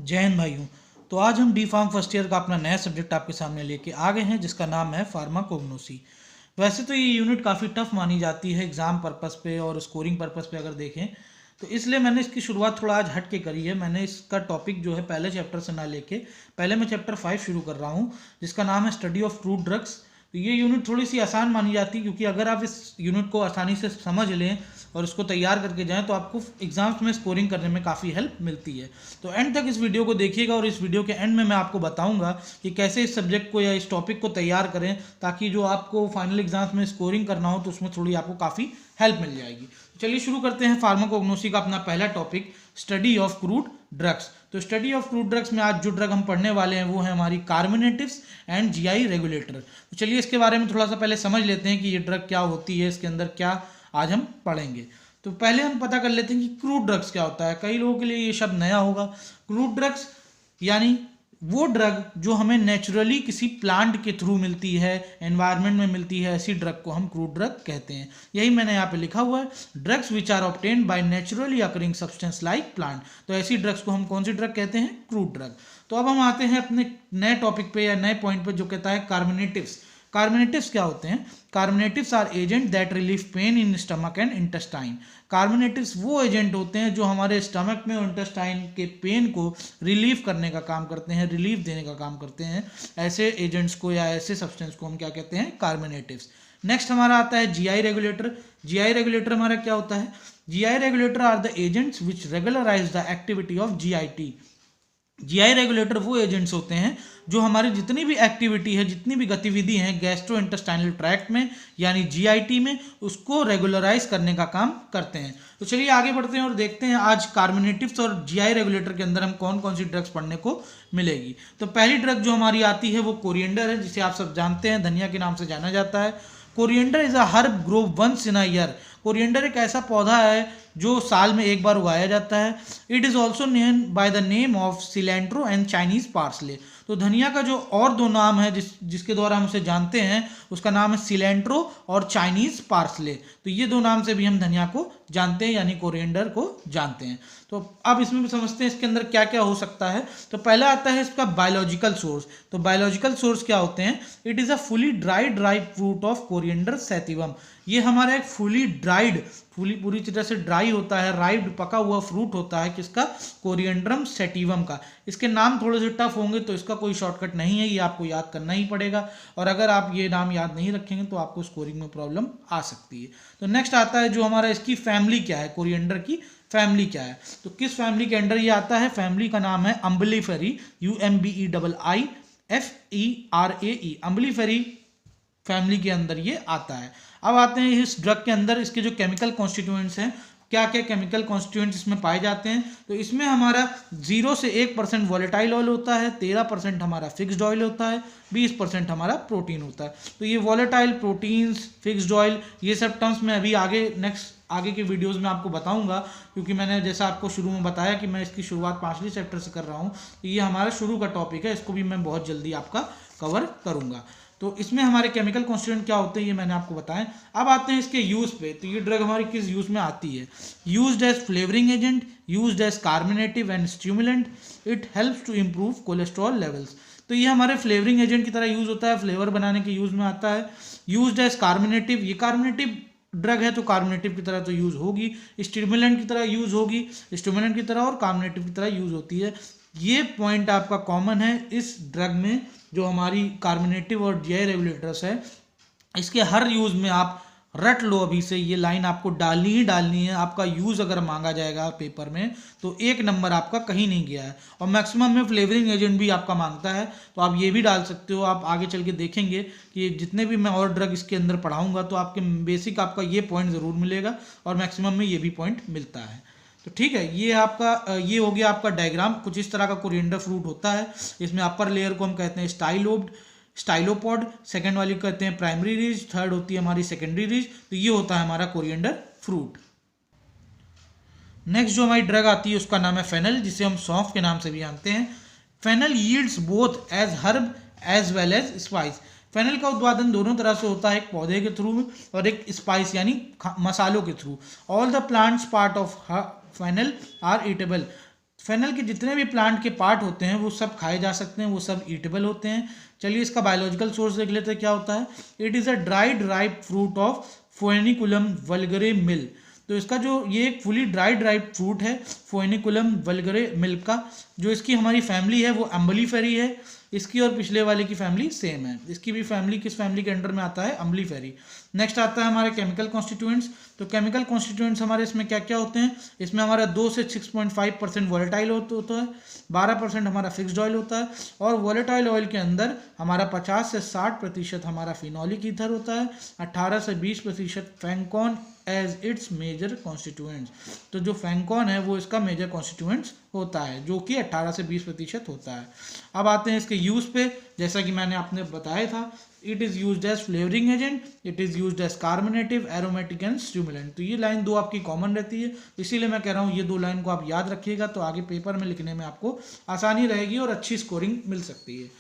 जय हिंद भाइयों। तो आज हम डी फार्म फर्स्ट ईयर का अपना नया सब्जेक्ट आपके सामने लेके आ गए हैं, जिसका नाम है फार्माकोग्नोसी। वैसे तो ये यूनिट काफ़ी टफ मानी जाती है एग्जाम पर्पस पे और स्कोरिंग पर्पस पे अगर देखें तो, इसलिए मैंने इसकी शुरुआत थोड़ा आज हट के करी है। मैंने इसका टॉपिक जो है पहले चैप्टर से ना लेके पहले मैं चैप्टर 5 शुरू कर रहा हूँ, जिसका नाम है स्टडी ऑफ क्रूड ड्रग्स। तो ये यूनिट थोड़ी सी आसान मानी जाती है, क्योंकि अगर आप इस यूनिट को आसानी से समझ लें और इसको तैयार करके जाएं तो आपको एग्जाम्स में स्कोरिंग करने में काफ़ी हेल्प मिलती है। तो एंड तक इस वीडियो को देखिएगा और इस वीडियो के एंड में मैं आपको बताऊंगा कि कैसे इस सब्जेक्ट को या इस टॉपिक को तैयार करें, ताकि जो आपको फाइनल एग्जाम्स में स्कोरिंग करना हो तो उसमें थोड़ी आपको काफ़ी हेल्प मिल जाएगी। चलिए शुरू करते हैं फार्माकोग्नोसी का अपना पहला topic, study of crude drugs. तो स्टडी ऑफ क्रूड ड्रग्स में आज जो ड्रग हम पढ़ने वाले हैं वो है हमारी कार्मिनेटिव्स एंड जीआई रेगुलेटर। तो चलिए इसके बारे में थोड़ा सा पहले समझ लेते हैं कि ये ड्रग क्या होती है, इसके अंदर क्या आज हम पढ़ेंगे। तो पहले हम पता कर लेते हैं कि क्रूड ड्रग्स क्या होता है। कई लोगों के लिए ये शब्द नया होगा। क्रूड ड्रग्स यानी वो ड्रग जो हमें नेचुरली किसी प्लांट के थ्रू मिलती है, एनवायरनमेंट में मिलती है, ऐसी ड्रग को हम क्रूड ड्रग कहते हैं। यही मैंने यहाँ पे लिखा हुआ है, drugs which are obtained by naturally occurring substance like plant. तो ऐसी ड्रग्स को हम कौन सी ड्रग कहते हैं? Crude drug. तो अब हम आते हैं अपने नए टॉपिक पे या नए पॉइंट पे, जो कहता है कार्मिनेटिव्स। कार्मिनेटिव्स क्या होते हैं? Carminatives are agent that relieve pain in stomach and intestine. Carminatives वो एजेंट होते हैं जो हमारे स्टमक में और इंटेस्टाइन के पेन को रिलीव करने का काम करते हैं, रिलीफ देने का काम करते हैं। ऐसे एजेंट्स को या ऐसे सब्सटेंस को हम क्या कहते हैं? कार्मिनेटिव्स। नेक्स्ट हमारा आता है जीआई रेगुलेटर। जीआई रेगुलेटर हमारा क्या होता है? GI regulator are the agents which regularize the activity of GIT. GI regulator वो एजेंट्स होते हैं जो हमारी जितनी भी एक्टिविटी है, जितनी भी गतिविधि है गैस्ट्रो इंटेस्टाइनल ट्रैक्ट में यानी जीआईटी में, उसको रेगुलराइज करने का काम करते हैं। तो चलिए आगे बढ़ते हैं और देखते हैं आज कार्मिनेटिव्स और जीआई रेगुलेटर के अंदर हम कौन कौन सी ड्रग्स पढ़ने को मिलेगी। तो पहली ड्रग जो हमारी आती है वो कोरिएंडर है, जिसे आप सब जानते हैं, धनिया के नाम से जाना जाता है। Coriander is a herb grow once in a year. Coriander एक ऐसा पौधा है जो साल में एक बार उगाया जाता है। It is also name by the name of cilantro and Chinese parsley. तो धनिया का जो और दो नाम है जिसके द्वारा हम उसे जानते हैं, उसका नाम है सिलेंट्रो और चाइनीज पार्सले। तो ये दो नाम से भी हम धनिया को जानते हैं, यानी कोरिएंडर को जानते हैं। तो अब इसमें भी समझते हैं इसके अंदर क्या क्या हो सकता है। तो पहला आता है इसका बायोलॉजिकल सोर्स। तो बायोलॉजिकल सोर्स क्या होते हैं? It is a fully dried ripe fruit of coriander sativum. ये हमारा एक फुली ड्राइड, पूरी तरह से ड्राई होता है, राइप्ड पका हुआ फ्रूट होता है किसका? कोरिएंड्रम सैटिवम का। इसके नाम थोड़े से टफ होंगे तो इसका कोई शॉर्टकट नहीं है, ये आपको याद करना ही पड़ेगा। और अगर आप ये नाम याद नहीं रखेंगे तो आपको स्कोरिंग में प्रॉब्लम आ सकती है। तो नेक्स्ट आता है जो हमारा इसकी फैमिली क्या है, कोरिएंडर की फैमिली क्या है। तो किस फैमिली के अंडर ये आता है? फैमिली का नाम है अम्बलीफेरी, UMBEIIFERAE। अम्बलीफेरी फैमिली के अंदर ये आता है। अब आते हैं इस ड्रग के अंदर इसके जो केमिकल कॉन्स्टिट्यूएंट्स हैं, क्या क्या केमिकल कॉन्स्टिट्यूएंट्स इसमें पाए जाते हैं। तो इसमें हमारा 0 से 1% वॉलेटाइल ऑयल होता है, 13% हमारा फिक्स्ड ऑयल होता है, 20% हमारा प्रोटीन होता है। तो ये वॉलेटाइल, प्रोटीन्स, फिक्स्ड ऑयल, ये सब टर्म्स मैं अभी आगे के वीडियोस में आपको बताऊंगा, क्योंकि मैंने जैसा आपको शुरू में बताया कि मैं इसकी शुरुआत 5वें चैप्टर से कर रहा हूँ। तो ये हमारा शुरू का टॉपिक है, इसको भी मैं बहुत जल्दी आपका कवर करूँगा। तो इसमें हमारे केमिकल कॉन्स्टिट्यूएंट क्या होते हैं ये मैंने आपको बताया। अब आते हैं इसके यूज़ पे। तो ये ड्रग हमारी किस यूज़ में आती है? Used as flavouring agent, used as carminative and stimulant. It helps to improve cholesterol levels. तो ये हमारे फ्लेवरिंग एजेंट की तरह यूज़ होता है, फ्लेवर बनाने के यूज़ में आता है। यूज्ड एज कार्मिनेटिव, ये कार्मिनेटिव ड्रग है तो कार्मिनेटिव की तरह तो यूज़ होगी, स्टिमुलेंट की तरह यूज़ होगी, स्टिमुलेंट की तरह और कार्मिनेटिव की तरह यूज़ होती है। ये पॉइंट आपका कॉमन है इस ड्रग में, जो हमारी कार्मिनेटिव और जीआई रेगुलेटर्स है, इसके हर यूज़ में आप रट लो अभी से, ये लाइन आपको डालनी ही डालनी है। आपका यूज़ अगर मांगा जाएगा पेपर में तो 1 नंबर आपका कहीं नहीं गया है। और मैक्सिमम में फ्लेवरिंग एजेंट भी आपका मांगता है, तो आप ये भी डाल सकते हो। आप आगे चल के देखेंगे कि जितने भी मैं और ड्रग इसके अंदर पढ़ाऊँगा तो आपके बेसिक आपका ये पॉइंट ज़रूर मिलेगा और मैक्सिमम में ये भी पॉइंट मिलता है। तो ठीक है, ये आपका ये हो गया आपका डायग्राम। कुछ इस तरह का कोरिएंडर फ्रूट होता है। इसमें अपर लेयर को हम कहते हैं स्टाइलोपॉड, सेकंड वाली कहते हैं प्राइमरी रीज, थर्ड होती है हमारी सेकेंडरी रीज। तो ये होता है हमारा कोरिएंडर फ्रूट। नेक्स्ट जो हमारी ड्रग आती है उसका नाम है फेनल, जिसे हम सौंफ के नाम से भी जानते हैं। Fennel yields both as herb as well as spice. Fennel का उत्पादन दोनों तरह से होता है, एक पौधे के थ्रू और एक स्पाइस यानी मसालों के through. All the plants part of fennel are edible. Fennel के जितने भी प्लांट के पार्ट होते हैं वो सब खाए जा सकते हैं, वो सब ईटेबल होते हैं। चलिए इसका बायोलॉजिकल सोर्स देख लेते हैं क्या होता है। It is a dried ripe fruit of Foeniculum vulgare Mill. तो इसका जो ये एक फुली ड्राइड राइप फ्रूट है फोएनिकुलम वल्गरे मिल का। जो इसकी हमारी फैमिली है वो अम्बलीफेरी है। इसकी और पिछले वाले की फैमिली सेम है। इसकी भी फैमिली किस फैमिली के अंडर में आता है, अम्बलीफेरी। नेक्स्ट आता है हमारे केमिकल कॉन्स्टिट्यूएंट्स। तो केमिकल कॉन्स्टिट्यूएंट्स हमारे इसमें क्या क्या होते हैं, इसमें हमारा 2 से 6.5% वॉलेटाइल होता है, 12% हमारा फिक्स्ड ऑयल होता है, और वॉलेटाइल ऑयल के अंदर हमारा 50 से 60% हमारा फिनोलिक ईथर होता है, 18 से 20% फैंकॉन एज इट्स मेजर कॉन्स्टिट्यूएंट्स। तो जो फैंकॉन है वो इसका मेजर कॉन्स्टिट्यूएंट्स होता है, जो कि 18 से 20% होता है। अब आते हैं इसके यूज़ पे। जैसा कि मैंने आपने बताया था, it is used as flavouring agent, it is used as carbonative, aromatic and stimulant. तो ये लाइन दो आपकी कॉमन रहती है, इसीलिए मैं कह रहा हूँ ये दो लाइन को आप याद रखिएगा, तो आगे पेपर में लिखने में आपको आसानी रहेगी और अच्छी स्कोरिंग मिल सकती है।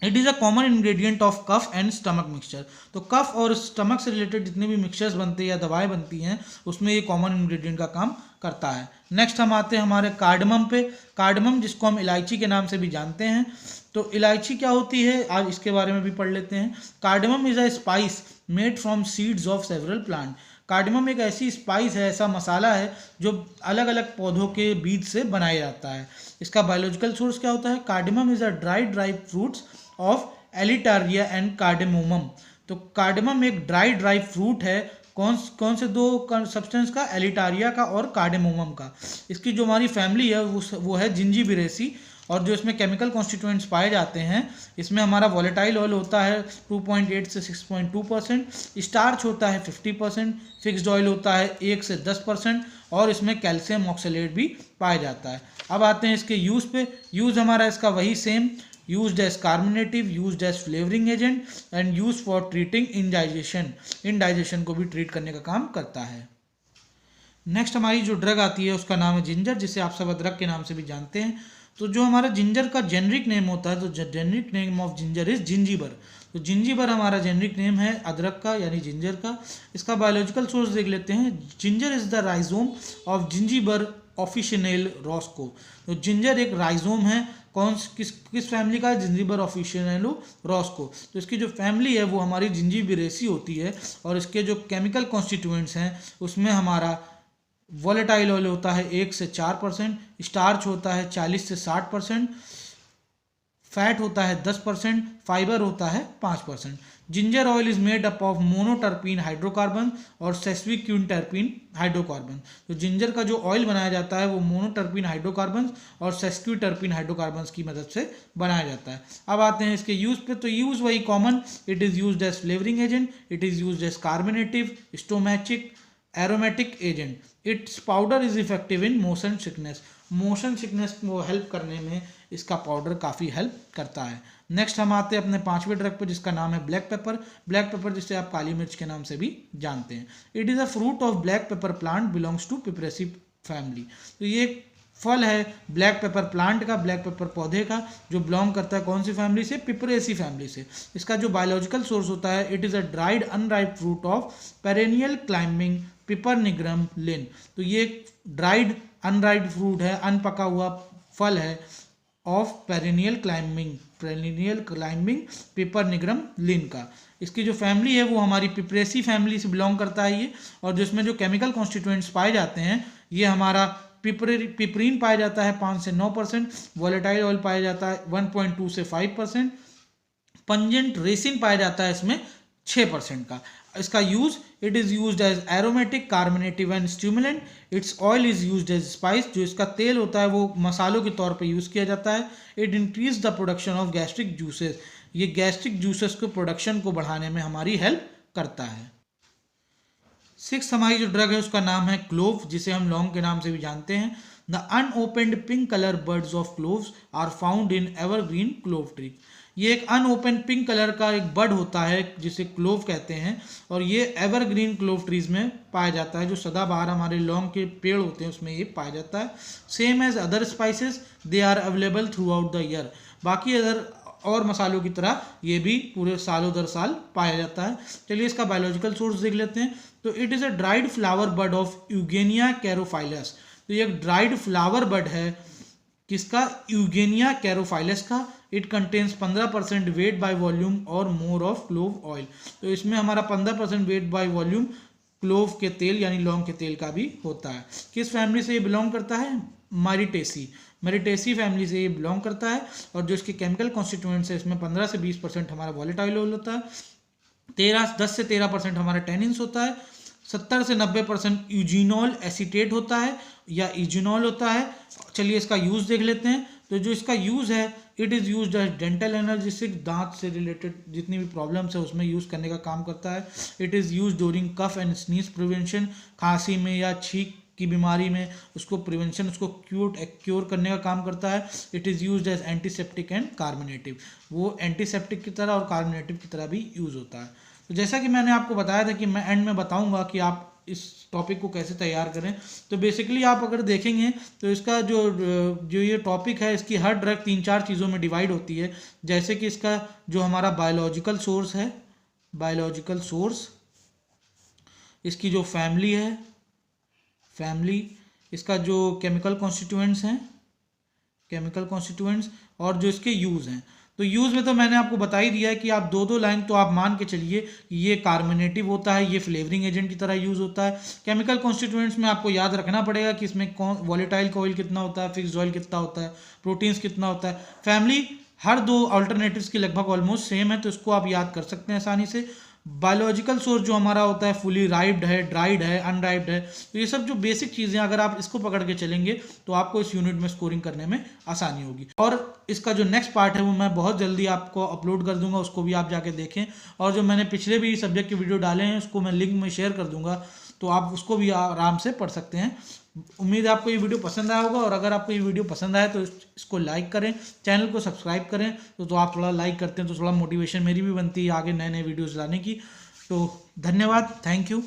It is a common ingredient of cough and stomach mixture. तो कफ और स्टमक से रिलेटेड जितने भी मिक्सचर्स बनते हैं या दवाएं बनती हैं उसमें ये कॉमन इंग्रेडिएंट का काम करता है। नेक्स्ट हम आते हैं हमारे कार्डमम पे। कार्डमम जिसको हम इलायची के नाम से भी जानते हैं। तो इलायची क्या होती है, आज इसके बारे में भी पढ़ लेते हैं। Cardamom is a spice made from seeds of several plant. Cardamom एक ऐसी स्पाइस है, ऐसा मसाला है जो अलग अलग पौधों के बीज से बनाया जाता है। इसका बायोलॉजिकल सोर्स क्या होता है, cardamom is a dried ripe fruits of Elettaria and cardamomum. तो कार्डेमम एक ड्राई फ्रूट है, कौन कौन से दो सब्सटेंस का, एलिटारिया का और कार्डेमोमम का। इसकी जो हमारी फैमिली है वो है जिंजीबिरेसी। और जो इसमें केमिकल कॉन्स्टिट्यूएंट्स पाए जाते हैं, इसमें हमारा वॉलेटाइल ऑयल होता है 2.8 से 6.2%, स्टार्च होता है 50%, फिक्स्ड ऑयल होता है 1 से 10%, और इसमें कैल्शियम ऑक्सलेट भी पाया जाता है। अब आते हैं इसके यूज़ पे। यूज़ हमारा इसका वही same, used as carminative, used as flavoring agent and used for treating indigestion। indigestion को भी ट्रीट करने का काम करता है। नेक्स्ट हमारी जो ड्रग आती है उसका नाम है जिंजर, जिसे आप सब अदरक के नाम से भी जानते हैं। तो जो हमारा जिंजर का जेनरिक नेम होता है, तो generic name of ginger is Zingiber. तो जिंजीबर हमारा जेनरिक नेम है अदरक का यानी जिंजर का। इसका बायोलॉजिकल सोर्स देख लेते हैं। Ginger is the rhizome of Zingiber officinale Roscoe. तो जिंजर एक राइजोम है, किस फैमिली का है, जिंजीबर ऑफिशिनेलो रॉस्को। तो इसकी जो फैमिली है वो हमारी जिंजीबिरेसी होती है। और इसके जो केमिकल कॉन्स्टिट्यूएंट्स हैं उसमें हमारा वॉलेटाइल ऑयल होता है 1 से 4%, स्टार्च होता है 40 से 60%, फैट होता है 10%, फाइबर होता है 5%। Ginger oil is made up of monoterpene hydrocarbon और सेस्क्विक्विंटर्पीन हाइड्रोकार्बन। तो जिंजर का जो ऑयल बनाया जाता है वो मोनोटर्पीन हाइड्रोकार्बन और सेस्क्विटर्पीन हाइड्रोकार्बन की मदद से बनाया जाता है। अब आते हैं इसके यूज पे। तो यूज वही common, it is used as flavouring agent, it is used as carminative, stomachic, aromatic agent. Its powder is effective in motion sickness. Motion sickness को हेल्प करने में इसका पाउडर काफ़ी हेल्प करता है। नेक्स्ट हम आते हैं अपने 5वें ड्रग पर, जिसका नाम है ब्लैक पेपर। ब्लैक पेपर जिसे आप काली मिर्च के नाम से भी जानते हैं। It is a fruit of black pepper plant belongs to Piperaceae family. तो ये एक फल है ब्लैक पेपर प्लांट का, ब्लैक पेपर पौधे का, जो बिलोंग करता है कौन सी फैमिली से, पिपरेसी फैमिली से। इसका जो बायोलॉजिकल सोर्स होता है, it is a dried unripe fruit of perennial climbing Piper nigrum Linn. तो ये ड्राइड अनराइप फ्रूट है, अनपका हुआ फल है of perennial climbing Piper nigrum लिन का। इसकी जो फैमिली है वो हमारी पिपरेसी फैमिली से बिलोंग करता है ये। और जिसमें जो केमिकल कॉन्स्टिट्यूएंट्स पाए जाते हैं, ये हमारा पिपरीन पाया जाता है 5 से 9%, वॉलेटाइल ऑयल पाया जाता है 1.2 से 5%, पंजेंट रेसिन पाया जाता है इसमें 6% का। इसका use, it is used as aromatic, carbonative and stimulant. Its oil is used as spice. जो इसका तेल होता है वो मसालों के तौर पे यूज़ किया जाता है। It increase the production of gastric juices. ये गैस्ट्रिक जूसेस के प्रोडक्शन को बढ़ाने में हमारी हेल्प करता है। 6 हमारी जो ड्रग है उसका नाम है क्लोव, जिसे हम लौंग के नाम से भी जानते हैं। The unopened pink colour buds of cloves are found in evergreen clove tree. ये एक अनओपन पिंक कलर का एक बर्ड होता है जिसे क्लोव कहते हैं, और ये एवरग्रीन क्लोव ट्रीज में पाया जाता है। जो सदाबहार हमारे लौंग के पेड़ होते हैं उसमें ये पाया जाता है। Same as other spices, they are available throughout the year. बाकी अदर और मसालों की तरह ये भी पूरे सालों दर साल पाया जाता है। चलिए इसका बायोलॉजिकल सोर्स देख लेते हैं। तो it is a dried flower bud of Eugenia caryophyllus. तो ये एक ड्राइड फ्लावर बर्ड है किसका? यूगेनिया कैरोफाइलस का। It contains 15% weight by volume और मोर ऑफ क्लोव ऑयल। तो इसमें हमारा 15% वेट बाय वॉल्यूम क्लोव के तेल यानी लौंग के तेल का भी होता है। किस फैमिली से ये बिलोंग करता है? मारिटेसी। मेरिटेसी फैमिली से ये बिलोंग करता है। और जो इसके केमिकल कॉन्स्टिट्यूएंट्स है इसमें 15 से 20% हमारा वॉलेटाइल ऑयल होता है, 10 से 13% हमारा टेनिन्स होता है, 70 से 90% यूजिनॉल एसीटेट होता है या इजिनॉल होता है। चलिए इसका यूज़ देख लेते हैं। तो जो इसका यूज़ है, it is used as dental analgesic, दांत से रिलेटेड जितनी भी प्रॉब्लम्स है उसमें यूज़ करने का काम करता है। It is use during cough and sneeze prevention, खांसी में या छींक की बीमारी में उसको प्रिवेंशन, उसको क्योर करने का काम करता है। It is used as antiseptic and carbonative, वो एंटीसेप्टिक की तरह और कार्बोनेटिव की तरह भी यूज़ होता है। तो जैसा कि मैंने आपको बताया था कि मैं एंड में बताऊंगा कि आप इस टॉपिक को कैसे तैयार करें। तो बेसिकली आप अगर देखेंगे तो इसका जो ये टॉपिक है, इसकी हर ड्रग 3-4 चीज़ों में डिवाइड होती है। जैसे कि इसका जो हमारा बायोलॉजिकल सोर्स है, बायोलॉजिकल सोर्स, इसकी जो फैमिली है, फैमिली, इसका जो केमिकल कॉन्स्टिट्यूएंट्स हैं, केमिकल कॉन्स्टिट्यूएंट्स, और जो इसके यूज़ हैं। तो यूज़ में तो मैंने आपको बता ही दिया है कि आप दो लाइन तो आप मान के चलिए कि ये कार्बोनेटिव होता है, ये फ्लेवरिंग एजेंट की तरह यूज़ होता है। केमिकल कॉन्स्टिट्यूएंट्स में आपको याद रखना पड़ेगा कि इसमें कौन वॉलेटाइल ऑयल कितना होता है, फिक्स्ड ऑयल कितना होता है, प्रोटीन्स कितना होता है। फैमिली हर दो अल्टरनेटिव्स की लगभग ऑलमोस्ट सेम है, तो इसको आप याद कर सकते हैं आसानी से। बायोलॉजिकल सोर्स जो हमारा होता है, फुली राइप्ड है, ड्राइड है, अनराइप्ड है। तो ये सब जो बेसिक चीज़ें अगर आप इसको पकड़ के चलेंगे तो आपको इस यूनिट में स्कोरिंग करने में आसानी होगी। और इसका जो नेक्स्ट पार्ट है वो मैं बहुत जल्दी आपको अपलोड कर दूंगा, उसको भी आप जाके देखें। और जो मैंने पिछले भी सब्जेक्ट के वीडियो डाले हैं उसको मैं लिंक में शेयर कर दूंगा, तो आप उसको भी आराम से पढ़ सकते हैं। उम्मीद है आपको ये वीडियो पसंद आया होगा, और अगर आपको ये वीडियो पसंद आए तो इसको लाइक करें, चैनल को सब्सक्राइब करें। तो आप थोड़ा लाइक करते हैं तो थोड़ा मोटिवेशन मेरी भी बनती है आगे नए नए वीडियोज़ लाने की। तो धन्यवाद, थैंक यू।